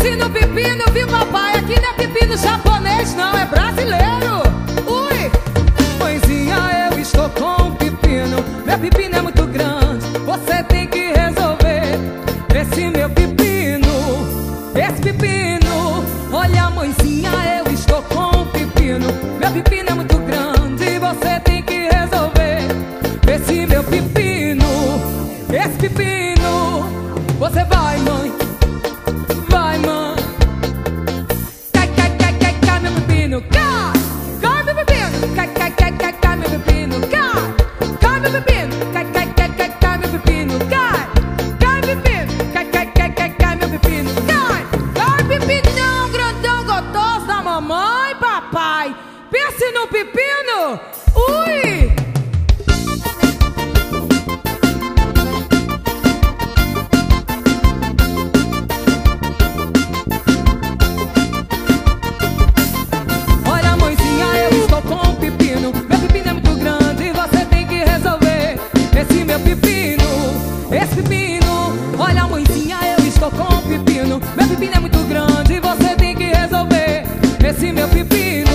pense no pepino, viu papai? Aqui não é pepino japonês, não, é brasileiro. Ui! Mãezinha, eu estou com um pepino. Meu pepino é muito grande, você tem que resolver esse meu pepino. Esse pepino, olha mãezinha, eu estou com um pepino. Meu pepino é muito grande, você tem que resolver esse meu pepino. Esse pepino, você vai, mãe. Vai, mãe. Cai, cai, cai, cai, cai, meu pepino. Cai, cai, meu pepino. Cai, cai, cai, cai, cai, meu pepino. Cai, cai, meu pepino. Cai, cai, cai, cai, cai, meu pepino. Cai, cai, meu pepino. Cai, cai, cai, cai, cai, meu pepino. Cai, cai, pepinão grandão gostoso da mamãe, papai. Pense no pepino. Ui! Esse pepino, olha mãezinha, eu estou com um pepino. Meu pepino é muito grande, você tem que resolver esse meu pepino.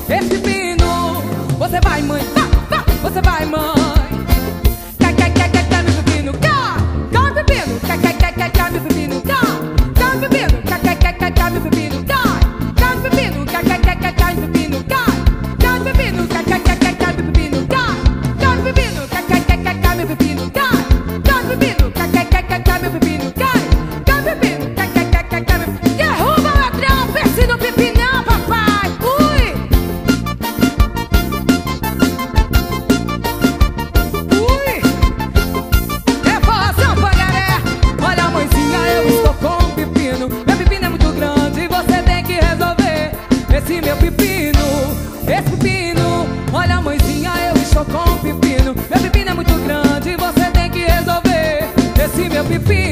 Esse pepino, você vai, mãe, você vai, mãe. Cai, cai, cai, cai, cai, meu pepino. Cai, cai, pepino. Cai, cai, cai, cai, cai, meu pepino. Cai, cai, pepino. Cai, cai, cai, cai, cai, meu pepino. Cai, cai, pepino. Cai, cai, cai, cai, cai, meu pepino. Cai, cai, pepino. Cai, cai, cai, cai, cai, meu pepino. Cai, cai, pepino. Cai, cai, cai, cai, cai, meu pepino. Cai, pepino, cai, cai, cai, cai, cai, meu pepino. Cai, cai, pepino, cai, cai, cai, cai, cai, meu pepino. Derruba o ladrão, pense no pepinão, papai. Ui! Ui! É forrozão, pangaré. Olha, mãezinha, eu estou com um pepino. Meu pepino é muito grande e você tem que resolver esse meu pepino. Esse pepino, olha, mãezinha, eu estou com um pepino. Meu pepino é muito grande e você tem que resolver esse meu pepino.